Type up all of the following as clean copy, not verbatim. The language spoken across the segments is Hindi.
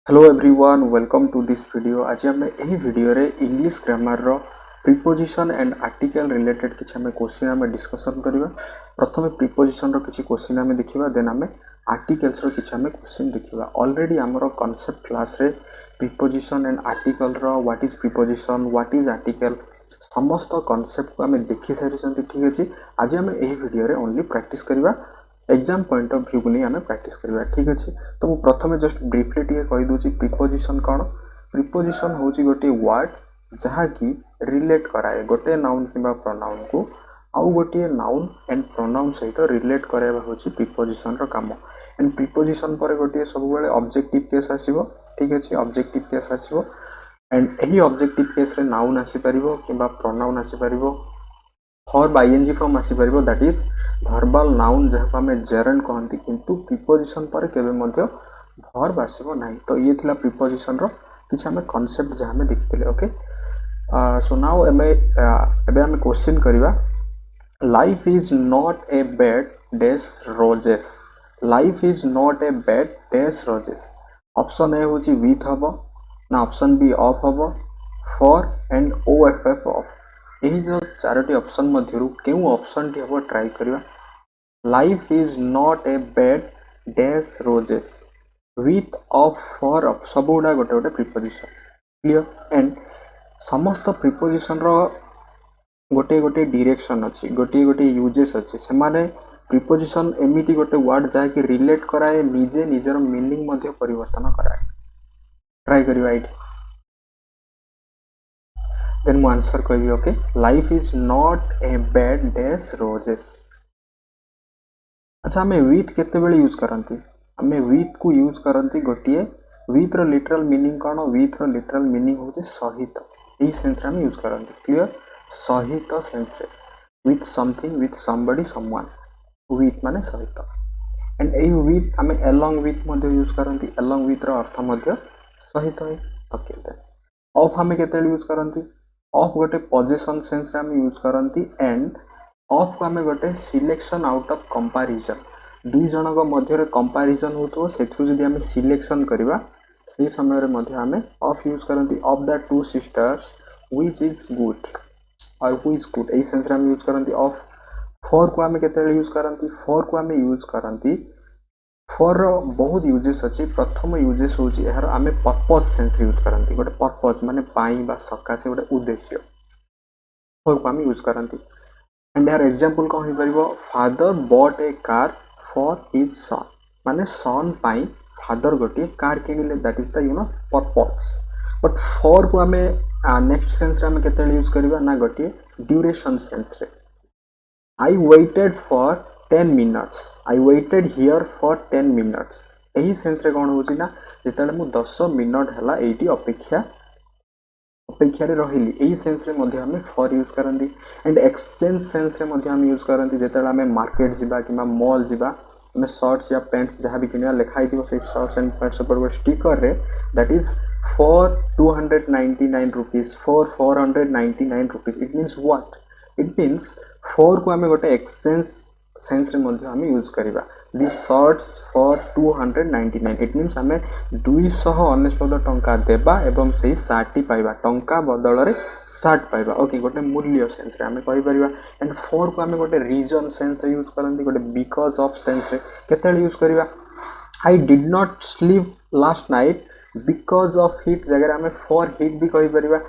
Hello everyone welcome to this video. आज आम यही वीडियो रे इंग्लिश ग्रामर रो प्रीपोजिशन एंड आर्टिकल रिलेटेड किसी आम क्वेश्चन आम डिस्कशन करबा। प्रथम प्रीपोजिशन रो किसी क्वेश्चन आम देखिबा, देन आम आर्टिकल्स रो किसी आम क्वेश्चन देखिबा। ऑलरेडी आमर कांसेप्ट क्लास रे प्रीपोजिशन एंड आर्टिकल रो what is preposition what is article समस्त कांसेप्ट को आम देखि सारी। ठीक अछि, आज आम यही वीडियो रे ओनली प्रैक्टिस करबा, एग्जाम पॉइंट ऑफ व्यू को नहीं आम प्रैक्टिस करबा। ठीक अच्छे, तो मु प्रथमे जस्ट ब्रीफली टी कही दूची प्रीपोजिशन कौन। प्रीपोजिशन हूँ गोटे वर्ड जहाँकि रिलेट कराए गोटे नाउन किंबा प्रोनाउन को आउ गोटे नाउन एंड प्रोनाउन सहित रिलेट कराइबा हूँ प्रीपोजिशन रो काम। एंड प्रीपोजिशन पर गोटे सब ऑब्जेक्टिव केस आसीबो। ठीक अच्छे, ऑब्जेक्टिव केस आसीबो एंड यही ऑब्जेक्टिव केस रे नाउन आसी परिबो किंबा प्रोनाउन आसी परिबो फॉर बाय एनजी फॉर्म आसी परिबो, दैट इज वर्बल नाउन जहाँ आम जेरेंड कहती, किंतु प्रीपोजिशन पर केबे मध्य वर्ब आसीबो नाही। तो ये थिला प्रीपोजिशन रो किछ आम कांसेप्ट जहाँ आम देखिथिले। ओके, सो नाउ एबे आम क्वेश्चन करबा। Life is not a bed dash roses. Life is not a bed dash roses. Option A होची विथ हबो ना ऑप्शन बी ऑफ हबो, for and O F F off. यही जो चारोटी ऑप्शन मध्यरु केउ ऑप्शन टी हबो ट्राई करबा। Life is not a bed dash roses with of for off सब गुड़ा गोटे गोटे प्रीपोजिशन। क्लियर। एंड समस्त प्रीपोजिशन रो गोटे गोटे डायरेक्शन अच्छी, गोटे गोटे यूजेस अच्छी। से माने प्रीपोजिशन एमिटी गोटे वर्ड जहाँकि रिलेट कराए, निजे निजर मीनिंग मध्य परिवर्तन कराए। ट्राई करबा एठी, देन मु आंसर कहबी। Okay, life is not a bed dash roses. अच्छा, आम विथ केतेबेले यूज करती? आम विथ को यूज करती गोटे विथ रो लिटरल मीनिंग कौन? विथ रो लिटरल मीनिंग होचे सहित। यही सेंस रे आम यूज करती। क्लियर, सहित सेंस रे, with something with somebody someone, with माने सहित। एंड यही विथ आम एलोंग विथ मध्य यूज करती। एलोंग विथ रो अर्थ मध्य सहित है। ओके, देन ऑफ आम केतेबेले यूज करती? ऑफ गोटे पोजेशन सेंस रे आम यूज करती। एंड ऑफ को आम गोटे सिलेक्शन आउट ऑफ कंपैरिजन, दुई जनक मध्य कंपैरिजन होतो सेथु जदि आम सिलेक्शन करबा से समय रे आम ऑफ यूज करती। Of the two sisters which is good और हु इज गुड, एई सेंस रे आम यूज करती ऑफ। फॉर को आम केतेबेले यूज करती? फॉर को आम यूज करती, फॉर बहुत यूजेस अच्छी। प्रथम यूजेस होची यार आम पर्पज सेंस यूज करती। गोटे पर्पज माने पाई बा सकाशे गोटे उद्देश्य, फॉर को आम यूज करती। एंड यार एग्जांपल कौन हो परिबो? Father bought a car for his son, माने सन पाई फादर गोटे कार किनिले, that is the purpose. But for को आम नेक्स्ट सेंस रे आम केतेबेले यूज करबा ना गोटे ड्यूरेशन सेंस रे। I waited for 10 minutes, I waited here for 10 minutes. यही सेंस रे कौन होची ना जेतेबेले मु 10 मिनट हला एठी अपेक्षा रही, यही सेंस रे मध्य आम फॉर यूज करती। एंड एक्सचेंज सेंस रे मध्य आम यूज करती जेतेबेले आम मार्केट जिबा कि मॉल जिबा, आम शर्ट्स या पैंट्स जहाँ भी किनिया लिखाई थी से शर्ट्स एंड पैंट्स पर स्टिकर रे that is for 299 rupees, for 499 rupees. It means what? It means for को आम गोटे एक्सचेंज सेंस रे मध्य आम यूज करबा। This shirts for 299, it means आम 299 टंका देबा एवं से सार्टी पाइबा, टंका बदल रे सार्ट पाइबा। ओके, गोटे मूल्य सेंस रे आम कहि परिबा। एंड फॉर को आम गोटे रीजन सेंस रे यूज करंती, गोटे बिकॉज ऑफ सेंस रे केतेले यूज करबा। I did not sleep last night because of hit जगह आम फॉर हिट भी कहि परिबा।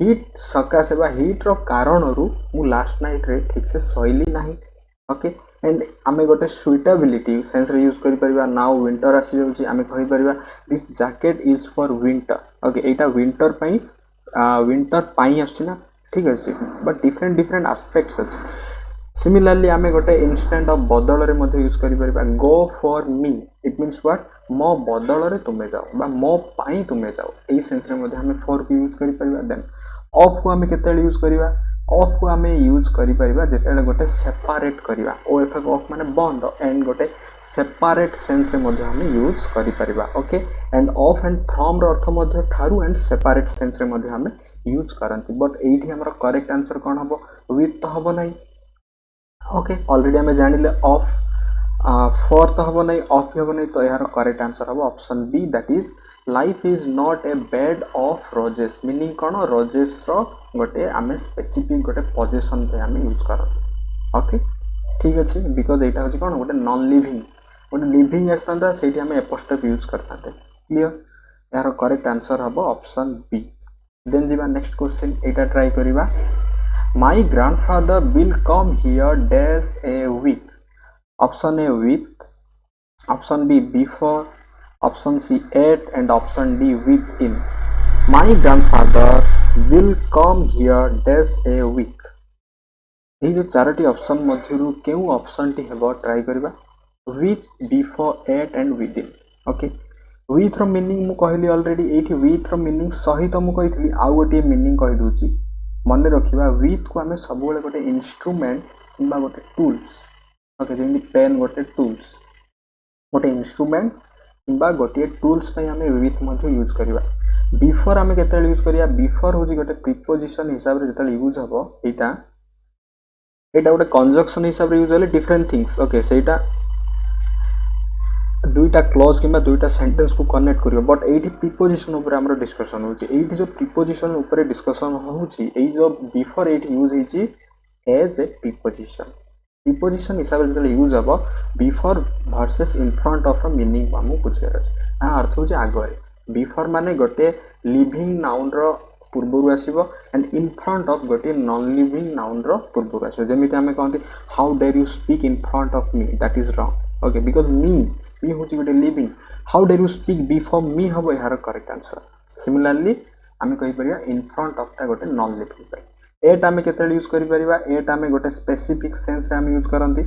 हिट सकाशे बा हिट रो कारण रु मु लास्ट नाइट रे ठीक से सोइली नाही। ओके, एंड आम गोटे सुइटेबिलिटी सेंस रे यूज करि परिबा। नाउ विंटर आसी जाउची, आम कहि परिबा this jacket is for winter. Okay, एटा विंटर पाई आछि ना, ठीक अछि, बट डिफरेंट डिफरेंट एस्पेक्ट्स अछि। सिमिलरली आम गोटे इंस्टेंट ऑफ बदल रे मध्य यूज करि परिबा। Go for me, it means what? मो बदल रे तुमे जाओ बा मो पाई तुमे जाओ, एई सेंस रे मध्य आम फॉर को यूज करि परिबा। देन ऑफ को आम केतेले यूज करिबा? ऑफ को आम यूज करिपरिबा जेतेले गोटे सेपरेट करिबा। ओ एफ ऑफ माने बंद, एंड गोटे सेपरेट सेंस रे मध्य आम यूज करिपरिबा। Okay, and of and from रो अर्थ मध्य ठारू एंड सेपरेट सेंस रे मध्य आम यूज करंती। बट एठी हमर करेक्ट आंसर कोन हबो? विथ तो हबो नाही। ओके, ऑलरेडी आम जानिले ऑफ फॉर तो हम नहीं ऑफ भी हम नहीं तो यार करेक्ट आंसर हम option B that is life is not a bed of roses meaning कौन रोजेस रो गोटे आम स्पेसिफिक गोटे पोजिशन पे आम यूज करते ओके ठीक अच्छे बिकज यहाँ हूँ कौन गोटे नॉन लिविंग गोटे लिविंग आसता से आम एपोस्ट्रोफ यूज करते क्लियर यार करेक्ट आंसर हम ऑप्शन बी देन जी नेक्स्ट क्वेश्चन यहाँ ट्राई करवा my grandfather will come here dash a week option A with option B before option C at and option D within my grandfather will come here dash a week ये जो चारोटी ऑप्शन मध्यरु केउ ऑप्शन टी हेबो ट्राई करबा with before at and within okay with row meaning मु कहली ऑलरेडी एठी विथ रो मीनिंग सहित मु कहितली आ गोटे मीनिंग कहि दूची मन रखिबा विथ को हमें सब बेले गोटे इंस्ट्रूमेंट किबा गोटे टूल्स ओके जेमि पेन गोटे टूल्स गोटे इंस्ट्रूमेंट किबा गोटे टूल्स पे हमें विथ मध्ये यूज करबा बिफोर हमें केते यूज करिया बिफोर होजी गोटे प्रीपोजिशन हिसाब रे जेते यूज हबो एटा एटा गोटे कंजक्शन हिसाब रे यूज होले डिफरेंट थिंग्स ओके सेटा दुईटा क्लॉज किबा दुईटा सेंटेंस को कनेक्ट करियो बट एठी प्रीपोजिशन ऊपर हमरो डिस्कशन होची एठी जो प्रीपोजिशन ऊपर डिस्कशन होची एई जो बिफोर एठी यूज होची एज ए प्रीपोजिशन हिसाब रे जेते यूज हबो before versus in front of a meaning हमु बुझियार अछि आ अर्थ होची आगरे बिफोर माने गोटे लिविंग नाउन रो पूर्वरु आसीबो एंड इन फ्रंट ऑफ गोटे नॉन लिविंग नाउन रो पूर्वरु आसीबो जेमिति हमें कहंती how dare you speak in front of me that is wrong okay because me होची गोटे living how dare you speak before me हबो यार करेक्ट आंसर सिमिलरली हमें कहि परिया इन फ्रंट ऑफ ता गोटे नॉन लिविंग पे एट हमें केते यूज करि परिबा एट हमें गोटे स्पेसिफिक सेंस रे हम यूज करंती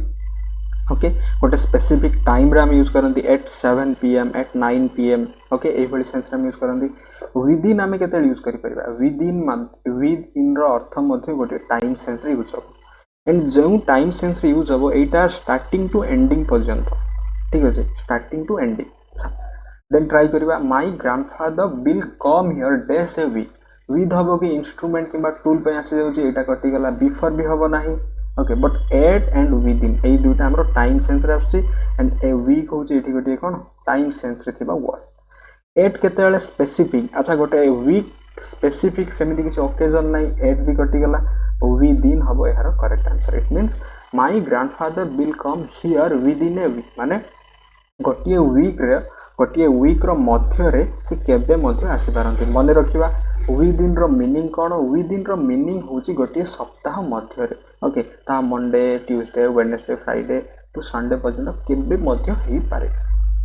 ओके गोटे स्पेसिफिक टाइम रे हम यूज करंती at 7 pm at 9 pm okay एई भली सेंस रे हम यूज करंती विद इन हमें केते यूज करि परिबा विद इन रो अर्थ मध्ये गोटे टाइम सेंस रे यूज हबो एंड जो टाइम सेंस रे यूज हबो एटा स्टार्टिंग टू एंडिंग पर्यंत ठीक अछि starting to ending then try करबा my grandfather will come here dash a week with हबो कि इंस्ट्रूमेंट किबा टूल पे आसी जाउची एटा कटि गला बिफोर भी हबो नाही okay but at and within एई दुटा हमरो टाइम सेंस रे आसी एंड ए वीक होची एठी गोटे कोन टाइम सेंस रे थिबा वर्ड एट केते बेले स्पेसिफिक अच्छा गोटे वीक स्पेसिफिक सेमिति किसी ओकेजन नाही एट भी कटि गला विद इन हबो यार correct answer it means my grandfather will come here within a week माने गोटे वीक रो मध्य रे से केबे मध्य आसी पारंती मने रखिबा विद इन रो मीनिंग कोन विद इन रो मीनिंग होची गोटे सप्ताह मध्य रे ओके ता Monday Tuesday Wednesday Friday to Sunday पर्यंत केबे मध्य हेई पारे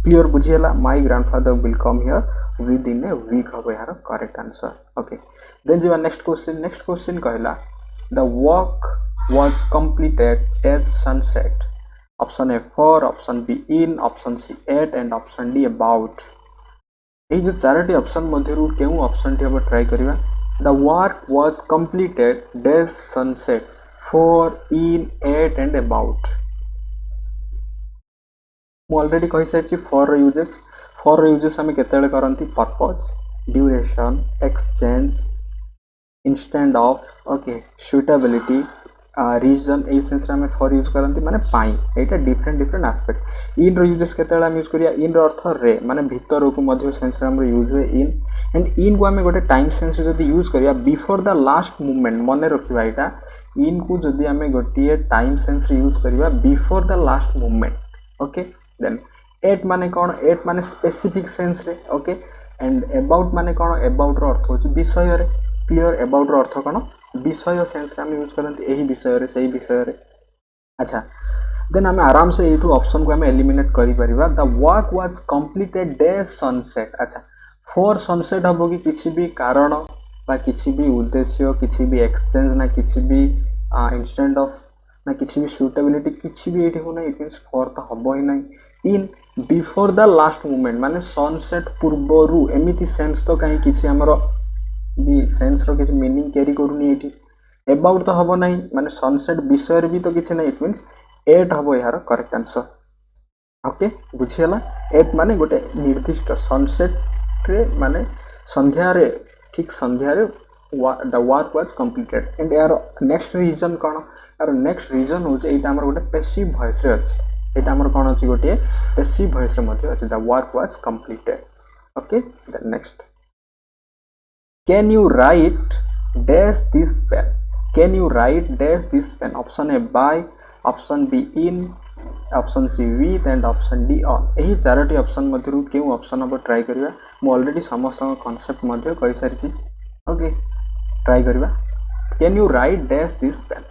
क्लियर बुझियला my grandfather will come here within a week हबो यार करेक्ट आंसर ओके देन जी नेक्स्ट क्वेश्चन कहला the work was completed at sunset option A 4 option B in option C 8 and option D about ए जो चारोटी ऑप्शन मध्यरु केउ ऑप्शन टी हम ट्राई करबा the work was completed dash sunset 4 in 8 and about मु ऑलरेडी कहि साइछि फॉर यूजेस हमें केतेले करंती purpose duration exchange instead of okay suitability reason ए सेंस रे हमें फॉर यूज करंती माने पाई एटा डिफरेंट एस्पेक्ट इन रो यूजेस केतेला हम यूज करिया इन रो अर्थ रे माने भीतर को मध्य सेंस रे हम यूज हुए इन एंड इन को हमें गोटे टाइम सेंस रे जदी यूज करिया बिफोर द लास्ट मूवमेंट मने रखिबा एटा इन को जदी हमें गोटे टाइम सेंस रे यूज करिया before the last movement okay then at माने कोन एट माने स्पेसिफिक सेंस रे ओके एंड अबाउट माने कोन अबाउट रो अर्थ होची विषय रे क्लियर अबाउट रो अर्थ कोन विषय सेंस रे हम यूज करंती एही विषय रे सही विषय रे अच्छा देन हम आराम से एटू ऑप्शन को हम एलिमिनेट करि परिबा the work was completed day sunset अच्छा फॉर सनसेट हबो कि किछि भी कारण बा किछि भी उद्देश्य किछि भी एक्सचेंज ना किछि भी इंस्टेंट ऑफ ना किछि भी सुटेबिलिटी किछि भी एठी हो ना इट मींस फॉर त हबो ही नाही in before the last movement माने सनसेट पूर्वरु एमिति सेंस तो काहे किछि हमरो भी सेंस रो किछि मीनिंग कैरी करूनी एठी अबाउट तो हबो नाही माने सनसेट विषय भी तो किछि नाही इट मींस 8 हबो यार करेक्ट आंसर ओके बुझियला 8 माने गोटे निर्दिष्ट सनसेट रे माने संध्या रे ठीक संध्या रे the work was completed and यार नेक्स्ट रीजन कोन यार नेक्स्ट रीजन हो जे एटा हमर गोटे पैसिव वॉइस रे अछि एटा हमर कोन अछि गोटे पैसिव वॉइस रे मध्ये अछि the work was completed okay then next can you write dash this pen can you write dash this pen option A by option B in option C with and option D on यही चारोटी ऑप्शन मध्यरु केउ ऑप्शन अब ट्राई करिवा मु ऑलरेडी समस्त कांसेप्ट मध्य कहि सारिछि ओके ट्राई करिवा can you write dash this pen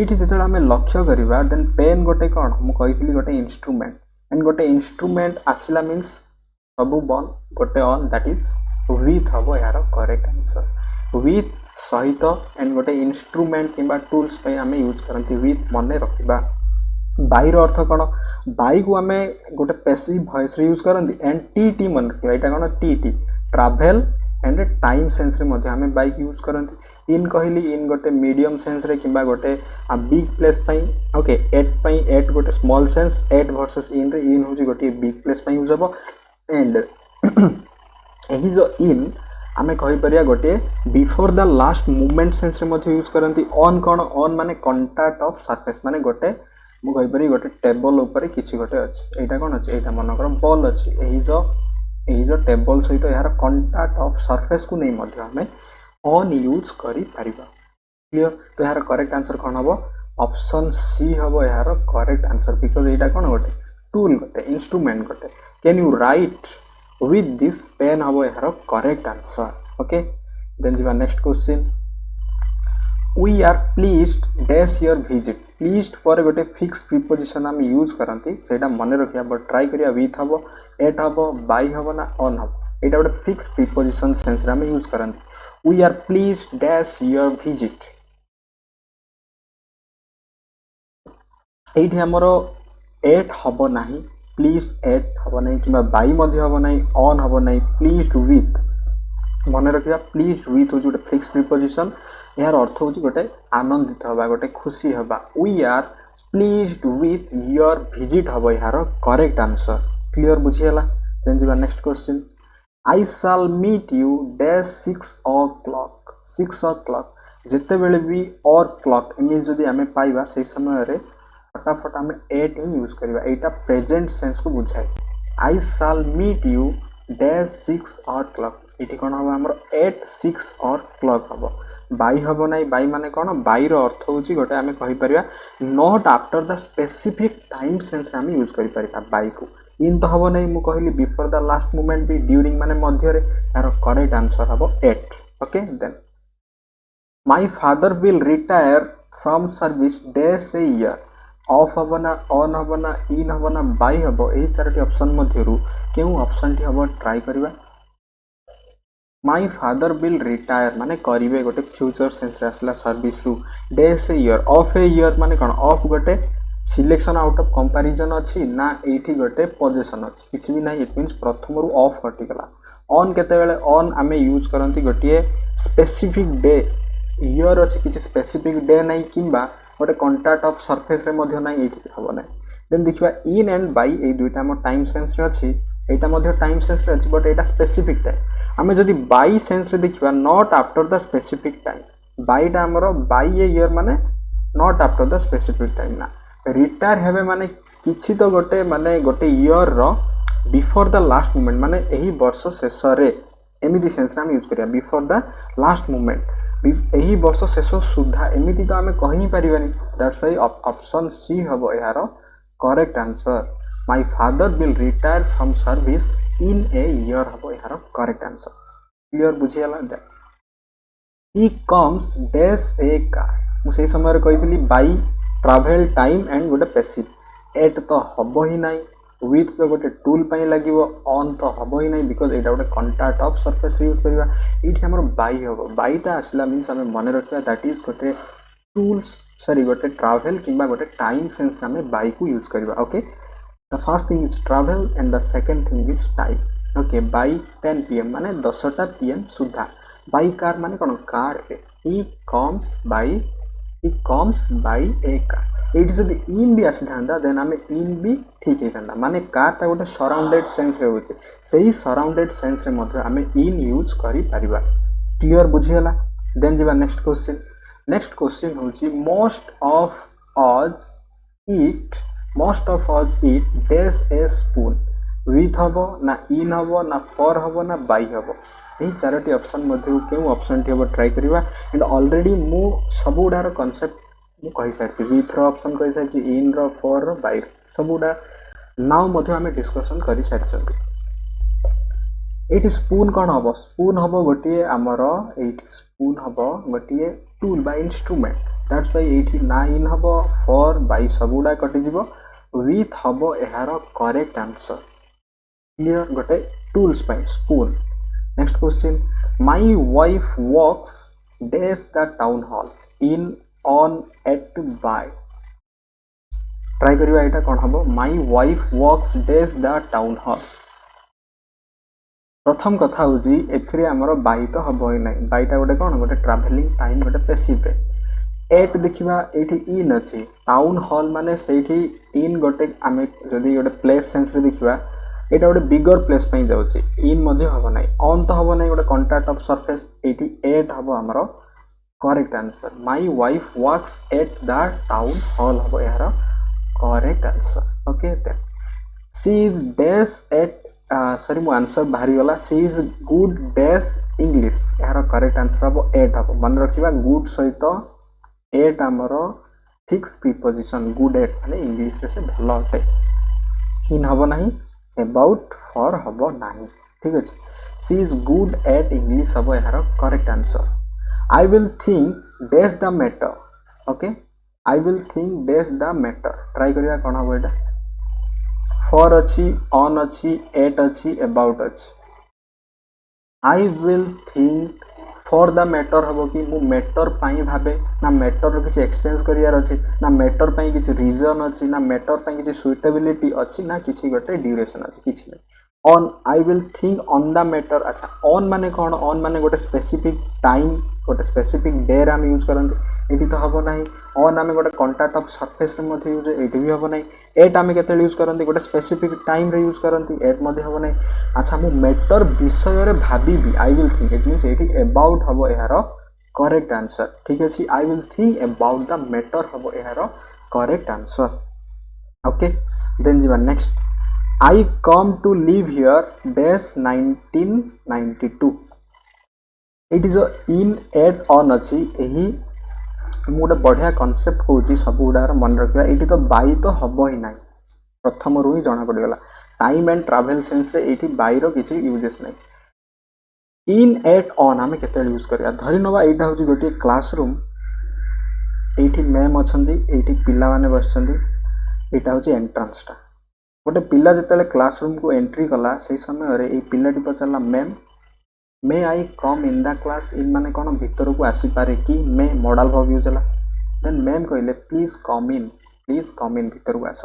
एठी जेतला हमें लक्ष्य करिवा देन पेन गोटे कोन मु कहिथिली गोटे इंस्ट्रूमेंट एंड गोटे इंस्ट्रूमेंट आसिला मींस सबु बन गोटे ऑन दैट इज विथ हबो यार करेक्ट आंसर विथ सहित एंड गोटे इंस्ट्रूमेंट किंबा टूल्स पे हमें यूज करंती विथ मने रखिबा by rho earth cone by को हमें गोटे पैसिव वॉइस रे यूज करंती एंड टी मन रखिबा एटा कोन टी ट्रैवल एंड टाइम सेंस रे मध्ये हमें बाइक यूज करंती इन कहली इन गोटे मीडियम सेंस रे किंबा गोटे बिग प्लेस पई ओके एट गोटे स्मॉल सेंस एट वर्सेस इन रे इन होजी गोटे बिग प्लेस पई यूज हबो एंड एही जो इन आमे कहि परिया गोटे before the last movement sense रे मध्ये यूज करंती ऑन कोन ऑन माने कांटेक्ट ऑफ सरफेस माने गोटे मु कहि परि गोटे टेबल ऊपर किछि गोटे अछि एटा कोन अछि एटा मनकर बॉल अछि एही जो टेबल सहित यार कांटेक्ट ऑफ सरफेस को नहीं मध्ये हमें ऑन यूज करि परिबा क्लियर तो यार करेक्ट आंसर कोन हबो ऑप्शन सी हबो यार करेक्ट आंसर बिकॉज़ एटा कोन गोटे टूल गोटे इंस्ट्रूमेंट गोटे can you right with this pen habo yar correct answer okay then jiba next question we are pleased dash your visit pleased for gote fixed preposition am use karanti seita mane rakhiya but try kariya with habo at habo by habo na on habo eta gote fixed preposition sense ram use karanti we are pleased dash your visit एठी हमरो at habo nahi please at हबो नहीं कि बाई मध्य हबो नहीं ऑन हबो नहीं प्लीज विथ मन रखिया प्लीज विथ हो गोटे फिक्स प्रीपोजिशन यार अर्थ हो गोटे आनंदित हबा गोटे खुशी हबा we are please with your visit हबो यार करेक्ट आंसर क्लियर बुझियला देन जिबा next question I shall meet you dash 6 o'clock जेते बेले भी और क्लॉक इमेज जदी हमें पाइबा सही समय रे फटाफट हमें एट ही यूज करिवा एटा प्रेजेंट सेंस को बुझाय I shall meet you dash 6 o'clock एठी कोन हबो हमर एट 6 o'clock हबो बाई हबो नै बाई माने कोन बाई रो अर्थ होची गोटे हमें कहि परिया not after the specific time sense रे हमें यूज करि परिया बाई को इन तो हबो नै मु कहली बिफोर द लास्ट मोमेंट भी ड्यूरिंग माने मध्य रे यार करेक्ट आंसर हबो at okay then my father will retire from service dash a year of हबना ऑन हबना इन हबना बाई हबो एही चारटी ऑप्शन मध्यरु केउ ऑप्शन टी हबो ट्राई करिवा माय फादर विल रिटायर माने करिवे गोटे फ्यूचर सेंस रे असला सर्विस रु dash a year of a year माने कोन ऑफ गोटे सिलेक्शन आउट ऑफ कंपैरिजन अछि ना एठी गोटे पोजीशन अछि किछि भी नाही इट मींस प्रथम रु ऑफ हटिगला ऑन केते बेले ऑन हमें यूज करंती गोटे स्पेसिफिक डे ईयर अछि किछि स्पेसिफिक डे नाही किबा गोटे कांटेक्ट ऑफ सरफेस रे मध्ये नाही एठी हबो नाही देन देखिबा इन एंड बाय ए दुइटा हम टाइम सेंस रे अछि एटा मध्ये टाइम सेंस रे अछि बट एटा स्पेसिफिक टाइम हमें जदी बाय सेंस रे देखिबा not after the specific time बायटा हमरो बाय ए ईयर माने not after the specific time ना रिटायर हेबे माने किछि तो गोटे माने गोटे ईयर रो बिफोर द लास्ट मोमेंट माने एही वर्ष शेष रे एमिति सेंस रे हम यूज करिया बिफोर द लास्ट मोमेंट एही वर्ष शेष सुधा एमिति तो हमें कहि परिबानी दैट्स व्हाई ऑप्शन सी हबो यार correct answer my father will retire from service in a year हबो यार करेक्ट आंसर क्लियर बुझियला the he comes dash a car मु सेही समय रे कहितली बाय ट्रैवल टाइम एंड गोटे पैसिव एट तो हबो ही नाही विथ तो गोटे टूल पई लागिवो ऑन तो हबो ही नाही बिकॉज़ एटा गोटे कांटेक्ट ऑफ सरफेस यूज करबा एठी हमर बाई हबो बाईटा आसला मींस हमें मने रखिया दैट इज गोटे टूल्स सॉरी गोटे ट्रैवल किबा गोटे टाइम सेंस हमें बाई को यूज करबा okay the first thing is travel and the second thing is time okay by 10 pm माने 10टा pm सुधा बाई कार माने कोन कार रे he comes by A car eighty जदि इन भी आसी थांदा देन हमें इन भी ठीक हे थांदा माने कार ता गोटे सराउंडेड सेंस रे होचे सेही सराउंडेड सेंस रे मध्ये हमें इन यूज करि परिबा क्लियर बुझियला देन जिबा नेक्स्ट क्वेश्चन होची most of us eat dash a spoon with हबो ना in हबो ना for हबो ना by हबो यही चारोटी ऑप्शन मध्य क्यों ऑप्शन टी हबो ट्राई करिवा एंड ऑलरेडी मु सबुडार कांसेप्ट मु कहि सारछि with रो ऑप्शन कहि सारछि in रो for रो by सबुडा नाउ मध्य हमें डिस्कशन करि सारछंती एटी स्पून कौन हम स्पून हम गोटे आमर ये स्पून हम गोटे टूल बा इंस्ट्रूमेंट दैट्स वाई ये ना इन हम फॉर बाई सबुड़ा कटिज विथ हम यार करेक्ट आंसर क्लियर गोटे टूल्स पाई spoon next question my wife works dash the town hall in on at by try करिवा एटा कौन हम my wife works dash the town hall प्रथम कथा होजी एथिरे हमर बाई तो हबो ही नाही बाईटा गोटे कोन गोटे ट्रैवलिंग टाइम गोटे पैसिव रे एट देखिबा एठी इन अछि टाउन हॉल माने सेठी इन गोटे आमे जदी गोटे प्लेस सेंस रे देखिबा एटा गोटे बिगर प्लेस पई जाउछि इन मध्ये हबो नाही ऑन तो हबो नाही गोटे कॉन्टैक्ट ऑफ सरफेस एठी एट हबो हमर correct answer my wife works at the town hall हबो यार correct answer okay then she is dash at sorry मो आंसर बाहरी गला she is good dash English यार करेक्ट आंसर हम एट हम मन रखिबा गुड सहित एट आमर फिक्स प्रीपोजिशन गुड एट माने इंग्लिश रे से भलो अटे इन हबो नाही अबाउट फॉर हबो नाही ठीक अछि सी इज गुड एट इंग्लिश हबो यार correct answer I will think dash the matter okay I will think dash the matter try करिया कोन हबो एटा for अच्छी on अच्छी at अच्छी about अच्छी I will think for the matter हबो कि मु मैटर पाई भाबे ना मैटर रो किछि एक्सचेंज करियार अछि ना मैटर पाई किछि रीजन अछि ना मैटर पाई किछि सुइटेबिलिटी अछि ना किछि गोटे ड्यूरेशन अछि किछि नै on I will think on the matter अच्छा on माने कोन on माने गोटे स्पेसिफिक टाइम गोटे स्पेसिफिक डे रे हम यूज करंती एटी तो हबो नाही ऑन आमे गोटे कॉन्टैक्ट ऑफ सरफेस रे मध्ये यूज एटी भी हबो नाही एट आमे केते यूज करंती गोटे स्पेसिफिक टाइम रे यूज करंती एट मध्ये हबो नाही अच्छा मु मैटर विषय रे भाबीबी I will think it means एटी अबाउट हबो यार करेक्ट आंसर ठीक अछि I will think about the matter हबो यार करेक्ट आंसर ओके देन जीवा next I come to live here dash 1992 it is in at on अछि एही मु गोटे बढ़िया कॉन्सेप्ट कहूँ सब गुड़ार मन रखा ये तो बाई तो हम ही ना प्रथम रू ही जना पड़गला टाइम एंड ट्रैवल सेंस रे ये बाई किसी यूजेस ना इन एट ऑन आम के यूज करा धरी नवा यहाँ हूँ गोटे क्लासरूम ये मैम अच्छा ये पिला माने बस यहाँ हूँ एंट्रांसटा गोटे पिला जिते क्लासरूम को एंट्री कला से समय ये पिलाटी पचारा ma'am may I come in the class in माने कौन भीतर को आसी पारे कि मे मॉडल भाव यूज है देन मैम कहले प्लीज कम इन भीतर को आस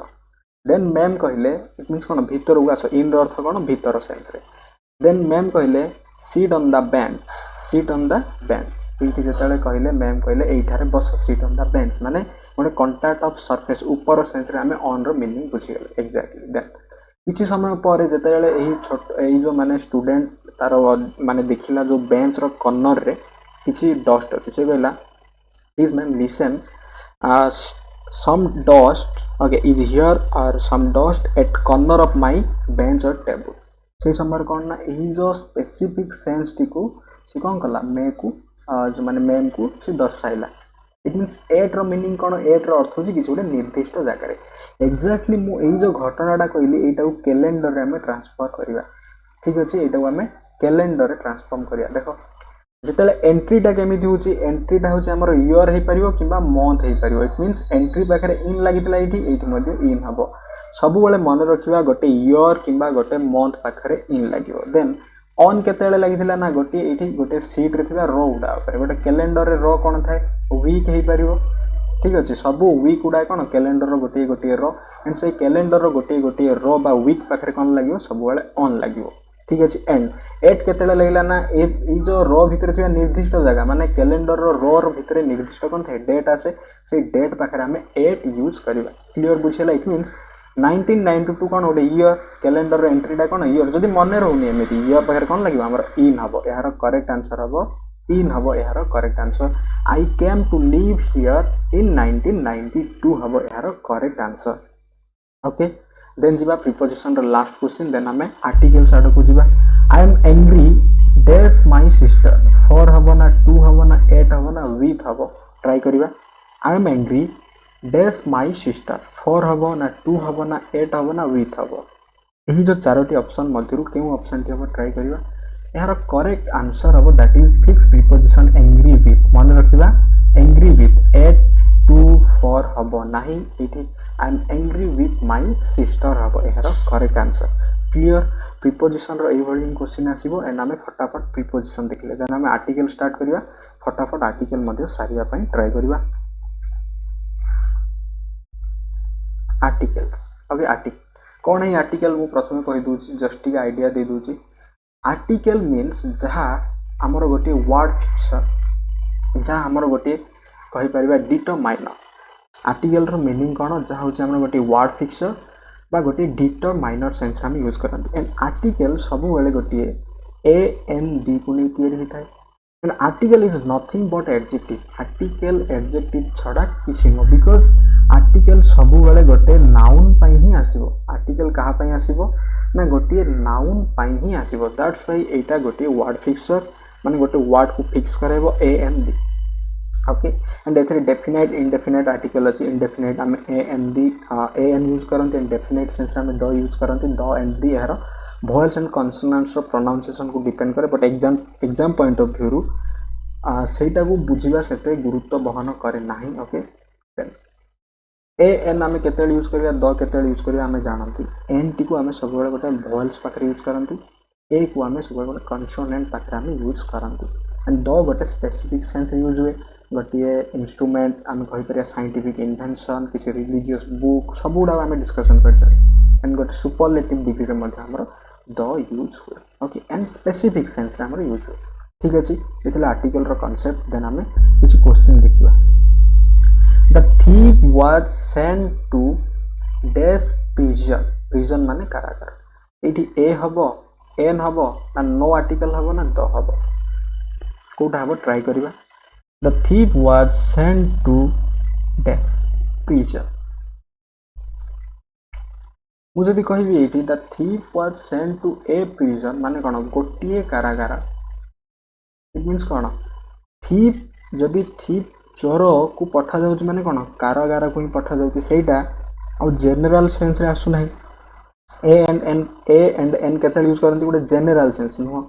देन मैम कहले इट मीन्स कौन भीतर को आस इन अर्थ कौन भीतर सेंस रे देन मैम कहले सीट ऑन द बेंच ये जिते कहले मैम कहले एठारे बस सीट ऑन द बेंच माने गोटे कॉन्टैक्ट ऑफ सरफेस ऊपर सेंस रे आमे ऑन रो मीनिंग बुझीगले एक्जेक्टली देन किछि समय पर जिते यही छोट यही जो माने स्टूडेंट तार माने देखिला जो बेंच रो कॉर्नर रे किछि डस्ट अछि से कहला please ma'am listen some dust okay is here or some dust at corner of my bench or table से समय कौन ना यही जो स्पेसिफिक सेंस टी को से कौन कला मे को जो माने मैम को से दर्शाइला इट मीन्स एट रो मीनिंग कौन एट रो अर्थ होची किछि गोटे निर्दिष्ट जगह रे एक्जेक्टली मु एही जो घटनाटा कहली एटा को कैलेंडर रे हमें ट्रांसफर करिवा ठीक अछि एटा को हमें कैलेंडर रे ट्रांसफॉर्म करिया देखो जिते एंट्रीटा केमिति होची एंट्रीटा होची हमर ईयर हे परिबो किबा मंथ हे परिबो इट मीन्स एंट्री पाखरे इन लागितला एठी मध्ये इन हबो सब बेले मन रखिबा गोटे ईयर किबा गोटे मंथ पाखरे इन लागिबो देन ऑन केतेले लागितला ना गोटे एठी गोटे शीट रे थिबा रो उडा पर गोटे कैलेंडर रे रो कोन थाए वीक हे परिबो ठीक अछि सब वीक उडा कोन कैलेंडर रो गोटे गोटे रो एंड से कैलेंडर रो गोटे रो बा वीक पाखरे कोन लागिबो सब बेले ऑन लागिबो ठीक अछि एंड एट केतेले लागला ना ए जो रो भीतर थिबा निर्दिष्ट जगह माने कैलेंडर रो रो भीतर निर्दिष्ट कोन थाए डेट आसे से डेट पाखरे हमें एट यूज करबा क्लियर बुझेला इट मींस 1992 कोन ओडे ईयर कैलेंडर रो एंट्रीटा कोन ईयर जदी मने रहउनी एमिति ईयर पाखरे कोन लागिबो हमर इन हबो यार करेक्ट आंसर हबो इन हबो यार correct answer I came to live here in 1992 हबो यार करेक्ट आंसर ओके देन जिबा प्रीपोजिशन रो लास्ट क्वेश्चन देन हमें आर्टिकल्स आड को जिबा I am angry dash my sister for हबो ना टू हबो ना एट हबो ना विथ हबो ट्राई करिबा आई am angry dash my sister for हबो ना टू हबो ना एट हबो ना विथ हबो यही जो चारोटी ऑप्शन मध्यरु केउ ऑप्शन टी हबो ट्राई करिबा यार करेक्ट आंसर हबो that is fix preposition angry with मन रखिबा angry with at to for हबो नाही एठी I am angry with my sister हबो यार करेक्ट आंसर क्लियर प्रीपोजिशन रो एई भली क्वेश्चन आसीबो एंड हमें फटाफट प्रीपोजिशन देखले देन हमें आर्टिकल स्टार्ट करिबा फटाफट आर्टिकल मध्ये सारिया पई ट्राई करिबा आर्टिकल्स ओके आर्टिकल कौन है आर्टिकल मु प्रथमे कहि दूची जस्ट टिक आईडिया दे दूची आर्टिकल मीन्स जहा हमर गोटे वर्ड फिक्सर जहा हमर गोटे कहि परिबा डिटरमाइनर आर्टिकल रो मीनिंग कोन जहा होची हमर गोटे वर्ड फिक्सर बा गोटे डिटरमाइनर सेंस हम यूज करंती एंड आर्टिकल सब बेले गोटे ए एन डी को नै तयारी हिताय and article is nothing but adjective article adjective छडा किछि न बिकॉज़ आर्टिकल सब बेले गोटे नाउन पई ही आसीबो आर्टिकल कहा पई आसीबो ना गोटे नाउन पई ही आसीबो दैट्स व्हाई एटा गोटे वर्ड फिक्सर माने गोटे वर्ड को फिक्स करेबो a an the okay and एथरे डेफिनाइट इंडेफिनाइट आर्टिकल अछि इंडेफिनाइट हम a an the a an use करंते एंड डेफिनाइट सेंस रे हम द यूज करंते द एंड दी यार वॉयल्स एंड कॉन्सोनेंट्स रो प्रोनाउंसिएशन को डिपेंड करे but exam point of view रु सेटा को बुझिबा सेते गुरुत्व बहन करे नाही ओके देन ए एन आमे केतेल यूज करिया द केतेल यूज करिया आमे जानंती एन टी को आमे सब बेले गोटे वॉयल्स पाखरे यूज करंती ए को आमे सब बेले गोटे कॉन्सोनेंट पाखरे आमे यूज करंती एंड द गोटे स्पेसिफिक सेंस यूज हुए गोटे इंस्ट्रूमेंट आमे कहि परिया साइंटिफिक इन्वेंशन किछि रिलीजियस बुक सब गुडा आमे डिस्कशन कर जाय एंड गोटे सुपरलेटिव डिग्री रे मध्ये हमर द यूज हुए ओके एंड स्पेसिफिक सेंस रे हमर यूज हुए ठीक अछि एतले आर्टिकल रो कांसेप्ट देन आमे किछि क्वेश्चन देखिबा the thief was sent to dash prison prison माने कारागार एठी ए हबो एन हबो ना नो आर्टिकल हबो ना द हबो कोटा हबो ट्राई करिबा the thief was sent to dash prison मु जदी कहिबी एठी the thief was sent to a prison माने कोन गोटिए कारागार इट मींस कोन thief जदी thief चोर को पठा जाउची माने कोन कारागार को ही पठा जाउची सेटा आ जनरल सेंस रे आसु नाही ए एंड एन केते यूज करंती गोटे जनरल सेंस नो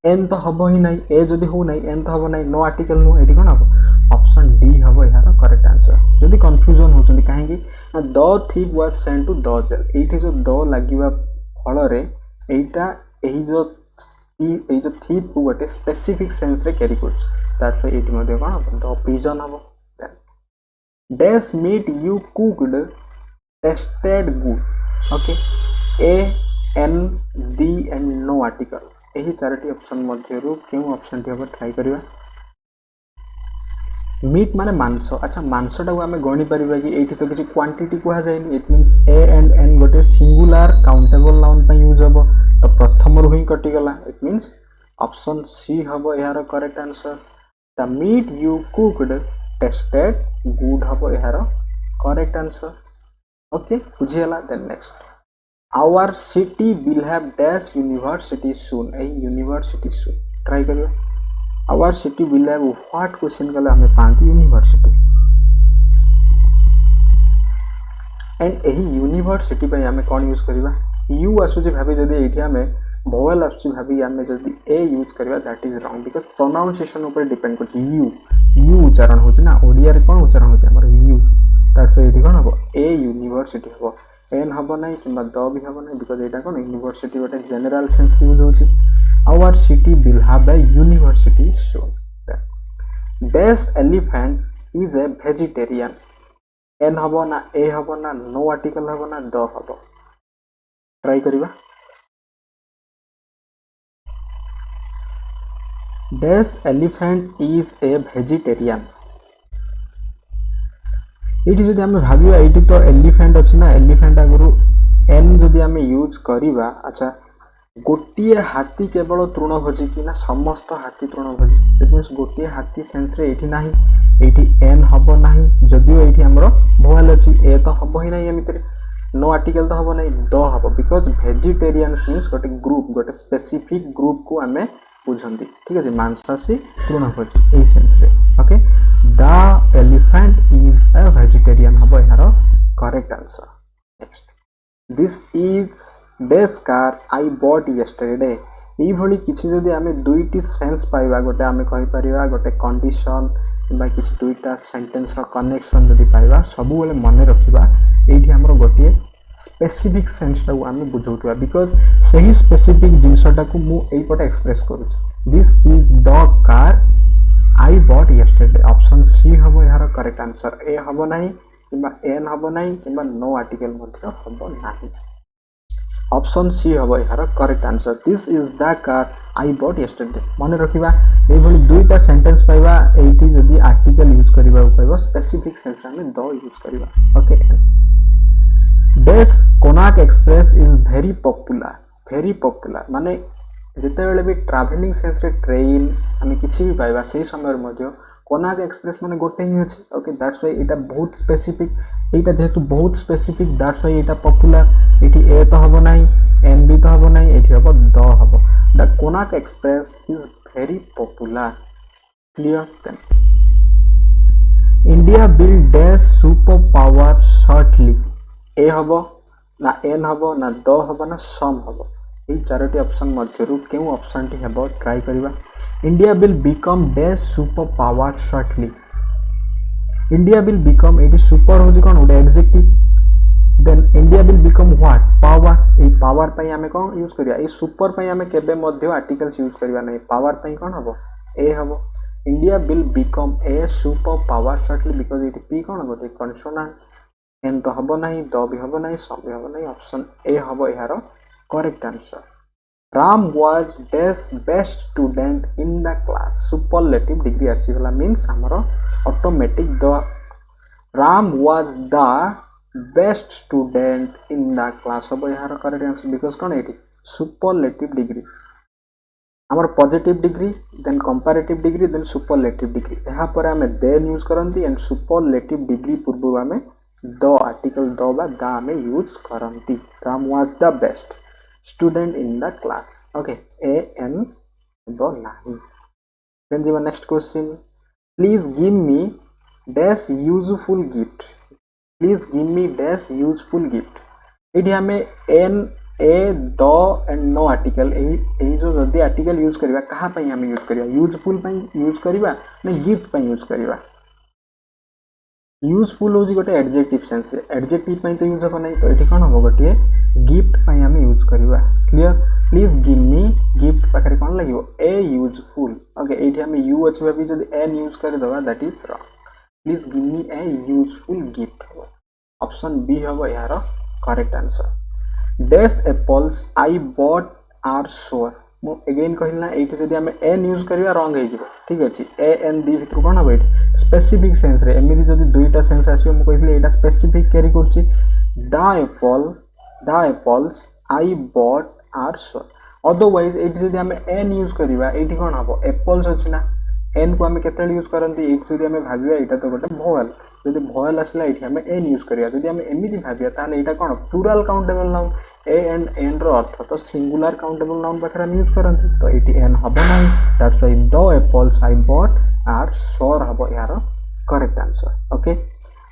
एन तो हबो ही नाही ए जदी हो नाही एन तो हबो नाही नो आर्टिकल नो एठी कोन हबो ऑप्शन डी हबो यार करेक्ट आंसर जदी कंफ्यूजन होचंदी काहे कि the thief was sent to the jail एठी जो द लागिबा फल रे एटा एही जो thief को गोटे स्पेसिफिक सेंस रे कैरी करछ दैट्स व्हाई एटी मध्ये कोन हबो द प्रिजन हबो dash meat you cooked tasted good okay a an the and no article एही चारटी ऑप्शन मध्ये रु केउ ऑप्शन टी हबो ट्राई करिवा मीट माने मांस अच्छा मांसटा को हमें गणी परिबा कि एठी तो किछि क्वांटिटी को हा जायनी it means a and an गोटे सिंगुलर काउंटेबल नाउन पे यूज हबो तो प्रथम रु ही कटि गला इट मींस ऑप्शन सी हबो यार correct answer the meat you cooked tasted good हबो यार करेक्ट आंसर ओके बुझियला then next our city will have dash university soon a university soon try करियो our city will have what question गला हमें पांती यूनिवर्सिटी एंड एही यूनिवर्सिटी पे हमें कोन यूज करबा यू आसुजी भाबे जदी एठी हमें वोवेल आसुजी भाबी हमें जदी ए यूज करबा that is wrong because pronunciation ऊपर डिपेंड करछि यू उच्चारण होछि ना ओडिया रे कोन उच्चारण होछि हमर यू दैट्स एठी कोन हबो ए यूनिवर्सिटी हबो एन हबो नै किबा द भी हबो नै बिकॉज़ एटा कोन यूनिवर्सिटी गोटे जनरल सेंस यूज होछि our city will have a university soon dash elephant is a vegetarian an हबो ना ए हबो ना नो आर्टिकल हबो ना द हबो ट्राई करिबा dash elephant is a vegetarian एठी जदि हमें भाबिबा एठी तो एलिफेंट अछि ना एलिफेंट आगुरु एन जदि हमें यूज करिबा अच्छा गोटे हाथी केवल तृणभोजी कि ना समस्त हाथी तृणभोजी इट मीन्स गोटे हाथी सेन्स रे एठी नाही एठी एन हबो नाही जदियो एठी हमरो भोवाल अछि ए तो हबो ही नाही एमिति नो आर्टिकल तो हबो नाही द हबो बिकॉज वेजिटेरियन मीन्स गोटे ग्रुप गोटे स्पेसिफिक ग्रुप को आमे बुझंती ठीक अछि मांसाहारी तृणभोजी ए सेन्स रे okay the elephant is a vegetarian हबो यार correct answer next this is dash car I bought yesterday एई भली किछि जदि आमे दुईटी सेंस पाइबा गोटे आमे कहि परिबा गोटे कंडीशन बा किछि दुईटा सेंटेंस रो कनेक्शन जदि पाइबा सबु बेले मने रखिबा एठी हमरो गोटे स्पेसिफिक सेंस टा आमे बुझौतबा बिकॉज सही स्पेसिफिक जिंसटा को मु एई पटे एक्सप्रेस करूछि this is the car I bought yesterday option C हबो यार करेक्ट आंसर ए हबो नाही किबा एन हबो नाही किबा नो आर्टिकल मध्ये हबो नाही ऑप्शन सी हबो यार correct answer this is the car I bought yesterday मन रखिबा ए भली दुईटा सेंटेंस पाइबा एठी जदी आर्टिकल यूज करिबा उपयोग स्पेसिफिक सेंस रे हम द यूज करिबा okay this Konark express is very popular माने जेते बेले भी ट्रैवलिंग सेंस रे ट्रेन हम किछि भी पाइबा सेही समय मध्ये कोणार्क एक्सप्रेस माने गोटे ही अछि ओके दैट्स व्हाई एटा बहुत स्पेसिफिक एटा जेतु बहुत specific that's why Etah popular एठी ए तो हबो नाही एन बी तो हबो नाही एठी हबो द हबो the Konark express is very popular clear then India will dash super power shortly a हबो ना एन हबो ना द हबो ना सम हबो ए चारोटी ऑप्शन मध्यरु केउ ऑप्शन टी हबो ट्राई करिबा India will become dash super power shortly India will become एटी सुपर होजी कोन ओडे adjective then India will become what power a power पई हमें कोन यूज करिया ए सुपर पई हमें केबे मध्य आर्टिकल्स यूज करिया नै पावर पई कोन हबो ए हबो India will become a super power shortly because it पी कोन गोटे कंसोनेंट एन तो हबो नाही द भी हबो नाही सम भी हबो नाही ऑप्शन ए हबो यार correct answer Ram was dash best student in the class superlative degree आसीगला मीन्स हमरो automatic the Ram was the best student in the class हबो यार करेक्ट आंसर बिकॉज़ कोन एटी सुपरलेटिव डिग्री हमर positive degree then comparative degree then superlative degree यहाँ पर हमें देन यूज करंती एंड सुपरलेटिव डिग्री पूर्व हमें द आर्टिकल द बा दा हमें यूज करंती Ram was the best student in the class okay a n do nahi then jiva next question please give me dash useful gift please give me dash useful gift एठी हमें n a the and no article ए जो जदी आर्टिकल यूज करिबा कहा पई हमें यूज करिबा यूजफुल पई यूज करिबा ना गिफ्ट पई यूज करिबा यूजफुल होजी गोटे एडजेक्टिव सेंस एडजेक्टिव पई तो यूज हो नै तो एठी कोन हो गोटे गिफ्ट पई हमें यूज करिबा clear please give me gift पाखरे कोन लागिवो ए यूजफुल ओके एठी हमें यू अछि भाबी जदी एन यूज कर दबा that is wrong please give me a useful gift option B हबो यार correct answer dash apples I bought are sour मु अगेन कहिला एठी जदी हमें एन यूज करिवा रॉन्ग हे जिवो ठीक अछि ए एन दी भितर कोन हबो एठी स्पेसिफिक सेंस रे एमिति जदी दुईटा सेंस आसीयो मु कहिले एटा स्पेसिफिक कैरी करछि the apples I bought are sour otherwise एठी जदी हमें एन यूज करिवा एठी कोन हबो एप्पल्स अछि ना एन को हमें केते यूज करंती एठी जदी हमें भाबिया एटा तो गोटे भोवल जदि भोवल आसला एठी हमें एन यूज करिया जदि हमें एमिति भाबिया ताले एटा कोन plural countable noun a and an रो अर्थ तो सिंगुलर काउंटेबल नाउन पाखरे हम यूज करंती तो एठी एन हबो नाही that's why the apples I bought are sour हबो यार correct answer okay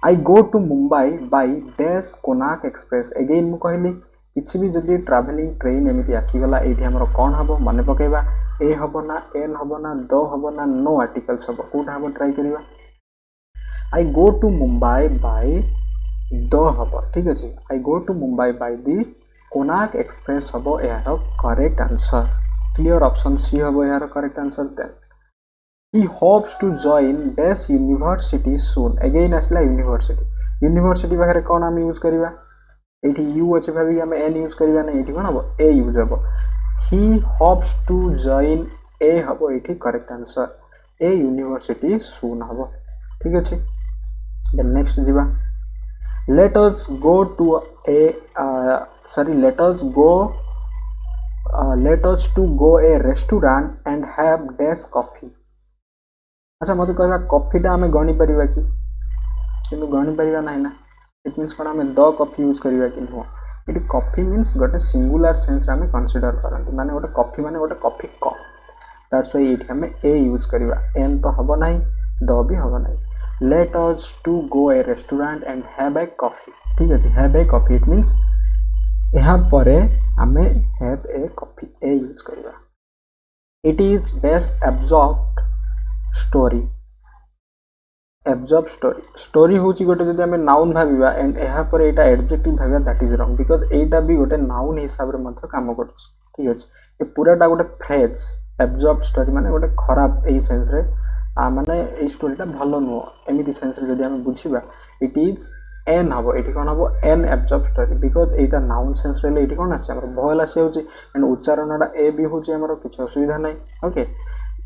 I go to Mumbai by dash Konark express again मु कहली किछि भी जदि ट्रैवलिंग ट्रेन एमिति आसी गला एठी हमरो कोन हबो माने पकेबा ए हबो ना एन हबो ना द हबो ना नो आर्टिकल्स हबो कोठा हबो ट्राई करिबा I go to Mumbai by the हबो ठीक अछि I go to Mumbai by the Konark express हबो यार correct answer clear option C हबो यार correct answer then he hopes to join dash university soon again asla university पाखरे कोन हम यूज करिबा एठी यू अछि भाबी हम एन यूज करिबा नै एठी कोन हबो ए यूज हबो he hopes to join a हबो एठी correct answer a university soon हबो ठीक अछि देन नेक्स्ट जिबा let us go let us to go a restaurant and have dash coffee. अच्छा मत कहवा कॉफीटा आम गणी पार कि गणी पार ना ना इट मीन्स कौन आम द कॉफी यूज करवा कि नुह ये कॉफी मीन्स गोटे सिंगुलर सेंस आम कनसीडर करते माने गोटे कॉफी माने गोटे कॉफी कप दैट्स व्हाई ये आम ए यूज करवा एन तो हम ना द भी हम ना let us to go a restaurant and have a coffee ठीक अच्छे have a coffee it means यहाँ पर आम have a coffee a use करवा it is best absorbed story absorb story story हूँ गोटे जब आम नाउन भाविबा एंड यहाँ पर यहाँ एडजेक्टिव भाविबा दैट इज रॉन्ग बिकॉज एटा भी गोटे नाउन हिसाब से काम कर ठीक अच्छे ये पूराटा गोटे फ्रेज एब्जॉर्ब स्टोरी माने गोटे खराब यही सेन्स रे माने ये स्टोरीटा भल नुह एमती सेन्स रे जब आम बुझा इट इज एन हम ये कौन हम एन एब्जॉर्ब स्टोरी बिकज यहाँ नाउन सेन्स रे ये कौन आम भयल आसी एंड उच्चारणटा ए भी हूँ आम किसी असुविधा ना okay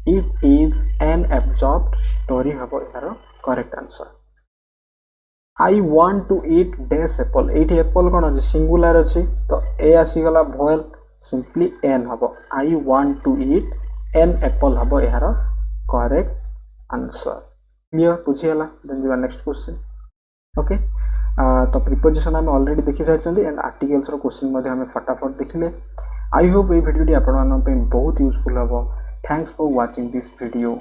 it is an absorbed story हम यार correct answer I want to eat dash apple ये एप्पल कौन अच्छे सिंगुलर अच्छी तो ए आसीगला भयल सिंपली एन हम I want to eat an apple हम यार करेक्ट आंसर क्लियर बुझीगला देन जी नेक्स्ट क्वेश्चन ओके तो प्रिपोजिशन आम ऑलरेडी देखी सारी एंड आर्टिकल्स क्वेश्चन आम फटाफट देखिले आई होप ये वीडियो आपण बहुत यूजफुल हम thanks for watching this video.